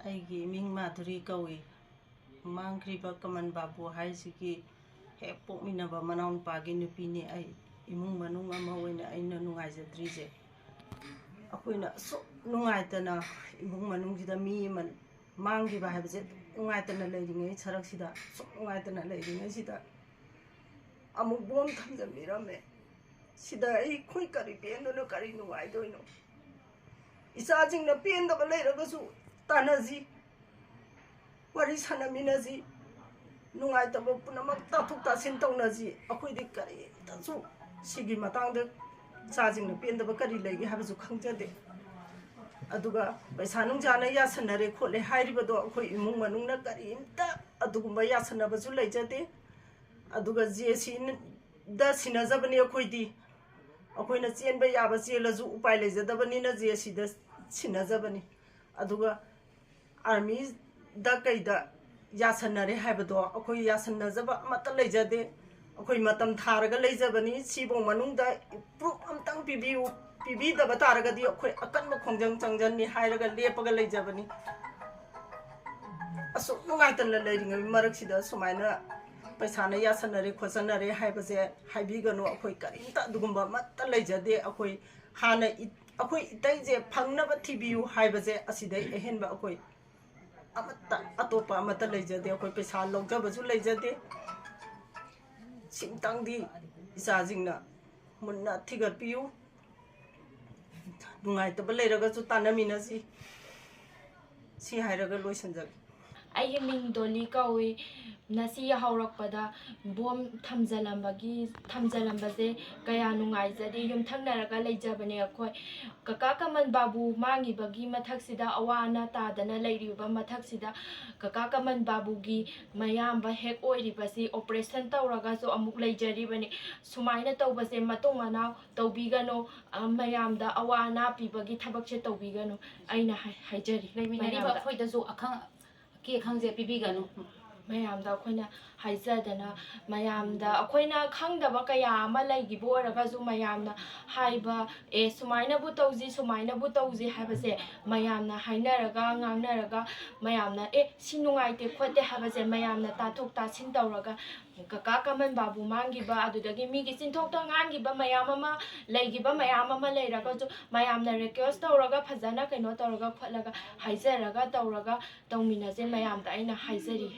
ꯑꯩꯒꯤ ꯃꯤꯡ ꯃꯥꯙꯨꯔꯤ ꯀꯧꯏ ꯃꯥꯡꯈ꯭ꯔꯤꯕ ꯀꯃꯜ ꯕꯥꯕꯨ ꯍꯥꯏꯁꯤꯒꯤ ꯍꯦꯛ ꯄꯣꯛꯃꯤꯟꯅꯕ ꯃꯅꯥꯎꯅꯨꯄꯥꯒꯤ ꯅꯨꯄꯤꯅꯤ ꯑꯩ ꯏꯃꯨꯡ ꯃꯅꯨꯡ ꯑꯃ ꯑꯣꯏꯅ ꯑꯩꯅ ꯅꯨꯡꯉꯥꯏꯖꯗ꯭ꯔꯤꯁꯦ ꯑꯩꯈꯣꯏꯅ ꯑꯁꯨꯛ ꯅꯨꯡꯉꯥꯏꯇꯅ ꯏꯃꯨꯡ ꯃꯅꯨꯡꯁꯤꯗ ꯃꯤ ꯑꯃ ꯃꯥꯡꯈꯤꯕ ꯍꯥꯏꯕꯁꯦ ꯅꯨꯡꯉꯥꯏꯇꯅ ꯂꯩꯔꯤꯉꯩ ꯁꯔꯛꯁꯤꯗ ꯑꯁꯨꯛ ꯅꯨꯡꯉꯥꯏꯇꯅ ꯂꯩꯔꯤꯉꯩꯁꯤꯗ ꯑꯃꯨꯛ ꯕꯣꯝ ꯊꯝꯖꯤꯟꯕꯤꯔꯝꯃꯦ ꯁꯤꯗ ꯑꯩꯈꯣꯏ ꯀꯔꯤ ꯄꯦꯟꯗꯣꯏꯅꯣ ꯀꯔꯤ ꯅꯨꯡꯉꯥꯏꯗꯣꯏꯅꯣ ꯏꯆꯥꯁꯤꯡꯅ ꯄꯦꯟꯗꯕ ꯂꯩꯔꯒꯁꯨ ꯇꯥꯟꯅꯁꯤ ꯋꯥꯔꯤ ꯁꯥꯟꯅꯃꯤꯟꯅꯁꯤ ꯅꯨꯡꯉꯥꯏꯇꯕ ꯄꯨꯝꯅꯃꯛ ꯇꯥꯊꯣꯛ ꯇꯥꯁꯤꯟ ꯇꯧꯅꯁꯤ ꯑꯩꯈꯣꯏꯗꯤ ꯀꯔꯤꯝꯇꯁꯨ ꯁꯤꯒꯤ ꯃꯇꯥꯡꯗ ꯏꯆꯥꯁꯤꯡꯅ ꯄꯦꯟꯗꯕ ꯀꯔꯤ ꯂꯩꯒꯦ ꯍꯥꯏꯕꯁꯨ ꯈꯪꯖꯗꯦ ꯑꯗꯨꯒ ꯄꯩꯁꯥ ꯅꯨꯡꯁꯥꯅ ꯌꯥꯁꯟꯅꯔꯦ ꯈꯣꯠꯂꯦ ꯍꯥꯏꯔꯤꯕꯗꯣ ꯑꯩꯈꯣꯏ ꯏꯃꯨꯡ ꯃꯅꯨꯡꯅ ꯀꯔꯤꯝꯇ ꯑꯗꯨꯒꯨꯝꯕ ꯌꯥꯁꯟꯅꯕꯁꯨ ꯂꯩꯖꯗꯦ ꯑꯗꯨꯒ ꯖꯦꯁꯤꯗ ꯁꯤꯟꯅꯖꯕꯅꯤ ꯑꯩꯈꯣꯏꯅ ꯆꯦꯟꯕ ꯌꯥꯕ ꯆꯦꯜꯂꯁꯨ ꯎꯄꯥꯏ ꯂꯩꯖꯗꯕꯅꯤꯅ ꯖꯦꯁꯤꯗ ꯁꯤꯟꯅꯖꯕꯅꯤ ꯑꯗꯨꯒ ꯑꯥꯔꯃꯤꯗ ꯀꯩꯗ ꯌꯥꯁꯟꯅꯔꯦ ꯍꯥꯏꯕꯗꯣ ꯑꯩꯈꯣꯏ ꯌꯥꯁꯟꯅꯖꯕ ꯑꯃꯠꯇ ꯂꯩꯖꯗꯦ ꯑꯩꯈꯣꯏ ꯃꯇꯝ ꯊꯥꯔꯒ ꯂꯩꯖꯕꯅꯤ ꯁꯤꯐꯧ ꯃꯅꯨꯡꯗ ꯄ꯭ꯔꯨꯞ ꯑꯝꯇꯪ ꯄꯤꯕꯤꯌꯨ ꯄꯤꯕꯤꯗꯕ ꯇꯥꯔꯒꯗꯤ ꯑꯩꯈꯣꯏ ꯑꯀꯟꯕ ꯈꯣꯡꯖꯪ ꯆꯪꯖꯟꯅꯤ ꯍꯥꯏꯔꯒ ꯂꯦꯞꯄꯒ ꯂꯩꯖꯕꯅꯤ ꯑꯁꯨꯛ ꯅꯨꯡꯉꯥꯏꯇꯅ ꯂꯩꯔꯤꯉꯩ ꯃꯔꯛꯁꯤꯗ ꯁꯨꯃꯥꯏꯅ ꯄꯩꯁꯥꯅ ꯌꯥꯁꯟꯅꯔꯦ ꯈꯣꯠꯆꯟꯅꯔꯦ ꯍꯥꯏꯕꯁꯦ ꯍꯥꯏꯕꯤꯒꯅꯨ ꯑꯩꯈꯣꯏ ꯀꯔꯤꯝꯇ ꯑꯗꯨꯒꯨꯝꯕ ꯑꯃꯠꯇ ꯂꯩꯖꯗꯦ ꯑꯩꯈꯣꯏ ꯍꯥꯟꯅ ꯑꯩꯈꯣই ꯏꯇꯩꯁꯦ ꯐꯪꯅꯕ ꯊꯤꯕꯤꯌꯨ ꯍꯥꯏꯕꯁꯦ ꯑꯁꯤꯗꯩ ꯑꯍꯦꯟꯕ ꯑꯩꯈꯣꯏ ꯑꯃꯠꯇ ꯑꯇꯣꯞꯄ ꯑꯃꯠꯇ ꯂꯩꯖꯗꯦ ꯑꯩꯈꯣꯏ ꯄꯩꯁꯥ ꯂꯧꯖꯕꯁꯨ ꯂꯩꯖꯗꯦ ꯁꯤꯝꯇꯪꯗꯤ ꯏꯆꯥꯁꯤꯡꯅ ꯃꯨꯟꯅ ꯊꯤꯒꯠꯄꯤꯌꯨ ꯅꯨꯡꯉꯥꯏꯇꯕ ꯂꯩꯔꯒꯁꯨ ꯇꯥꯟꯅꯃꯤꯟꯅꯁꯤ ꯁꯤ ꯍꯥꯏꯔꯒ ꯂꯣꯏꯁꯤꯟꯖꯒꯦ ꯑꯩꯒꯤ ꯃꯤꯡ ꯗꯣꯂꯤ ꯀꯧꯏ ꯉꯁꯤ ꯍꯧꯔꯛꯄꯗ ꯕꯣꯝ ꯊꯝꯖꯜꯂꯝꯕꯁꯦ ꯀꯌꯥ ꯅꯨꯡꯉꯥꯏꯖꯗꯦ ꯌꯨꯝꯊꯪꯅꯔꯒ ꯂꯩꯖꯕꯅꯦ ꯑꯩꯈꯣꯏ ꯀꯀꯥ ꯀꯃꯜ ꯕꯥꯕꯨ ꯃꯥꯡꯉꯤꯕꯒꯤ ꯃꯊꯛꯁꯤꯗ ꯑꯋꯥ ꯑꯅꯥ ꯇꯥꯗꯅ ꯂꯩꯔꯤꯕ ꯃꯊꯛꯁꯤꯗ ꯀꯀꯥ ꯀꯃꯜ ꯕꯥꯕꯨꯒꯤ ꯃꯌꯥꯝꯕ ꯍꯦꯛ ꯑꯣꯏꯔꯤꯕꯁꯤ ꯑꯣꯄꯔꯦꯁꯟ ꯇꯧꯔꯒꯁꯨ ꯑꯃꯨꯛ ꯂꯩꯖꯔꯤꯕꯅꯤ ꯁꯨꯃꯥꯏꯅ ꯇꯧꯕꯁꯦ ꯃꯇꯨꯡ ꯃꯅꯥꯎ ꯇꯧꯕꯤꯒꯅꯨ ꯃꯌꯥꯝꯗ ꯑꯋꯥ ꯑꯅꯥ ꯄꯤꯕꯒꯤ ꯊꯕꯛꯁꯦ ꯇꯧꯕꯤꯒꯅꯨ ꯑꯩꯅ ꯍꯥꯏꯖꯔꯤ ꯂꯩꯃꯤꯟꯅꯔꯤꯕ ꯑꯩꯈꯣꯏꯗꯁꯨ ꯑꯀꯤ ꯑꯈꯪꯁꯦ ꯄꯤꯕꯤꯒꯅꯨ ꯃꯌꯥꯝꯗ ꯑꯩꯈꯣꯏꯅ ꯍꯥꯏꯖꯗꯅ ꯃꯌꯥꯝꯗ ꯑꯩꯈꯣꯏꯅ ꯈꯪꯗꯕ ꯀꯌꯥ ꯑꯃ ꯂꯩꯈꯤꯕ ꯑꯣꯏꯔꯒꯁꯨ ꯃꯌꯥꯝꯅ ꯍꯥꯏꯕ ꯁꯨꯃꯥꯏꯅꯕꯨ ꯇꯧꯁꯤ ꯁꯨꯃꯥꯏꯅꯕꯨ ꯇꯧꯁꯤ ꯍꯥꯏꯕꯁꯦ ꯃꯌꯥꯝꯅ ꯍꯥꯏꯅꯔꯒ ꯉꯥꯡꯅꯔꯒ ꯃꯌꯥꯝꯅ ꯁꯤ ꯅꯨꯡꯉꯥꯏꯇꯦ ꯈꯣꯠꯇꯦ ꯍꯥꯏꯕꯁꯦ ꯃꯌꯥꯝꯅ ꯇꯥꯊꯣꯛ ꯇꯥꯁꯤꯟ ꯇꯧꯔꯒ ꯀꯀꯥ ꯀꯃꯜ ꯕꯥꯕꯨ ꯃꯥꯡꯈꯤꯕ ꯑꯗꯨꯗꯒꯤ ꯃꯤꯒꯤ ꯆꯤꯟꯊꯣꯛꯇ ꯉꯥꯡꯈꯤꯕ ꯃꯌꯥꯝ ꯑꯃ ꯂꯩꯈꯤꯕ ꯃꯌꯥꯝ ꯑꯃ ꯂꯩꯔꯒꯁꯨ ꯃꯌꯥꯝꯅ ꯔꯤꯀ꯭ꯋꯦꯁ ꯇꯧꯔꯒ ꯐꯖꯅ ꯀꯩꯅꯣ ꯇꯧꯔꯒ ꯈꯣꯠꯂꯒ ꯍꯥꯏꯖꯔꯒ ꯇꯧꯔꯒ ꯇꯧꯃꯤꯟꯅꯁꯦ ꯃꯌꯥꯝꯗ ꯑꯩꯅ ꯍꯥꯏꯖꯔꯤ